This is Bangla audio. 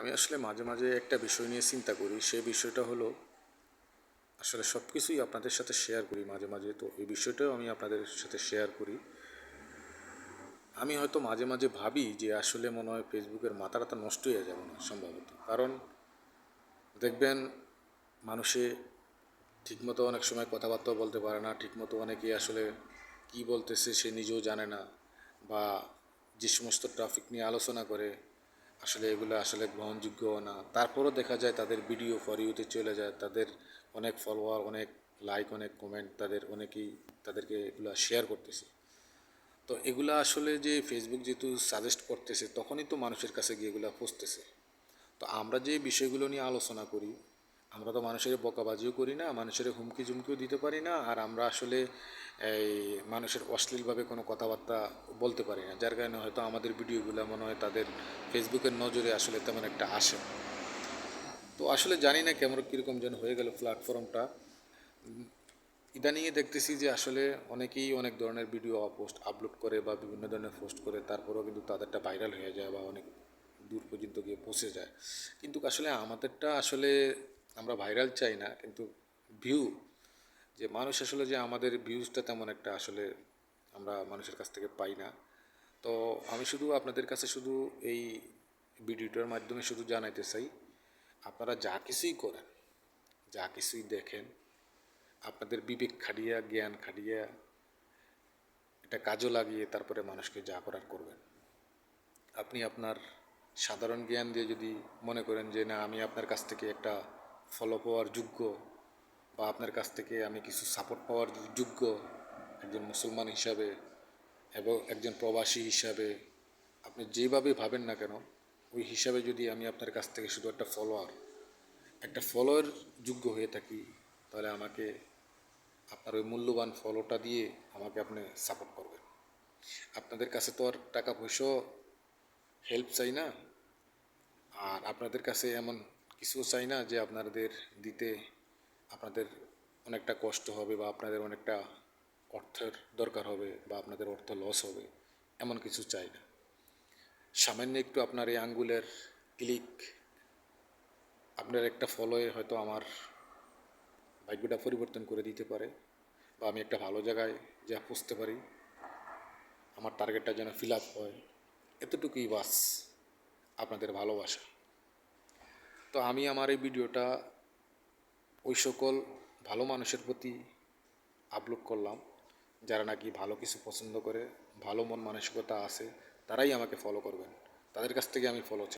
আমি আসলে মাঝে মাঝে একটা বিষয় নিয়ে চিন্তা করি। সেই বিষয়টা হলো আসলে সব কিছুই আপনাদের সাথে শেয়ার করি মাঝে মাঝে, তো এই বিষয়টাও আমি আপনাদের সাথে শেয়ার করি। আমি হয়তো মাঝে মাঝে ভাবি যে আসলে মনে হয় ফেসবুকের মাথা টাথা নষ্ট হয়ে যাবে না সম্ভবত। কারণ দেখবেন মানুষে ঠিকমতো অনেক সময় কথাবার্তাও বলতে পারে না, ঠিকমতো অনেকেই আসলে কী বলতেছে সে নিজেও জানে না, বা যে সমস্ত টপিক নিয়ে আলোচনা করে আসলে এগুলো আসলে গ্রহণযোগ্য না। তারপরও দেখা যায় তাদের ভিডিও ফর ইউতে চলে যায়, তাদের অনেক ফলোয়ার, অনেক লাইক, অনেক কমেন্ট, তাদের অনেকেই তাদেরকে এগুলো শেয়ার করতেছে। তো এগুলা আসলে যে ফেসবুক যেহেতু সাজেস্ট করতেছে, তখনই তো মানুষের কাছে গিয়ে এগুলো পৌঁছতেছে। তো আমরা যে বিষয়গুলো নিয়ে আলোচনা করি, আমরা তো মানুষের বকাবাজিও করি না, মানুষের হুমকি ঝুমকিও দিতে পারি না, আর আমরা আসলে এই মানুষের অশ্লীলভাবে কোনো কথাবার্তা বলতে পারি না, যার কারণে হয়তো আমাদের ভিডিওগুলো মনে হয় তাদের ফেসবুকের নজরে আসলে তেমন একটা আসে। তো আসলে জানি না কেমন কীরকম যেন হয়ে গেল প্ল্যাটফর্মটা। ইদানিংয়ে দেখতেছি যে আসলে অনেকেই অনেক ধরনের ভিডিও পোস্ট আপলোড করে বা বিভিন্ন ধরনের পোস্ট করে, তারপরেও কিন্তু তাদেরটা ভাইরাল হয়ে যায় বা অনেক দূর পর্যন্ত গিয়ে পৌঁছে যায়। কিন্তু আসলে আমাদেরটা আসলে আমরা ভাইরাল চাই না, কিন্তু ভিউ, যে মানুষ আসলে যে আমাদের ভিউজটা তেমন একটা আসলে আমরা মানুষের কাছ থেকে পাই না। তো আমি শুধু আপনাদের কাছে শুধু এই ভিডিওটার মাধ্যমে শুধু জানাইতে চাই, আপনারা যা কিছুই করেন, যা কিছুই দেখেন, আপনাদের বিবেক খাটিয়ে, জ্ঞান খাটিয়ে, এটা কাজও লাগিয়ে তারপরে মানুষকে যা করার করবেন। আপনি আপনার সাধারণ জ্ঞান দিয়ে যদি মনে করেন যে না, আমি আপনার কাছ থেকে একটা ফলো পাওয়ার যোগ্য, বা আপনার কাছ থেকে আমি কিছু সাপোর্ট পাওয়ার যোগ্য একজন মুসলমান হিসাবে এবং একজন প্রবাসী হিসাবে, আপনি যেভাবে ভাবেন না কেন, ওই হিসাবে যদি আমি আপনার কাছ থেকে শুধু একটা ফলোয়ার যোগ্য হয়ে থাকি, তাহলে আমাকে আপনার ওই মূল্যবান ফলোটা দিয়ে আমাকে আপনি সাপোর্ট করবেন। আপনাদের কাছে তো আর টাকা পয়সাও হেল্প চাই না, আর আপনাদের কাছে এমন কিছুও চাই না যে আপনাদের দিতে আপনাদের অনেকটা কষ্ট হবে বা আপনাদের অনেকটা অর্থের দরকার হবে বা আপনাদের অর্থ লস হবে, এমন কিছু চাই না। সামান্য একটু আপনার এই আঙ্গুলের ক্লিক, আপনার একটা ফলোয়ে হয়তো আমার ভাগ্যটা পরিবর্তন করে দিতে পারে, বা আমি একটা ভালো জায়গায় যা পৌঁছতে পারি, আমার টার্গেটটা যেন ফিল আপ হয়, এতটুকুই বাস আপনাদের ভালোবাসা। তো আমি আমার এই ভিডিওটা ওই সকল ভালো মানুষের প্রতি আপলোড করলাম যারা নাকি ভালো কিছু পছন্দ করে, ভালো মন মানসিকতা আছে, তারাই আমাকে ফলো করবেন, তাদের কাছ থেকে আমি ফলো চাই।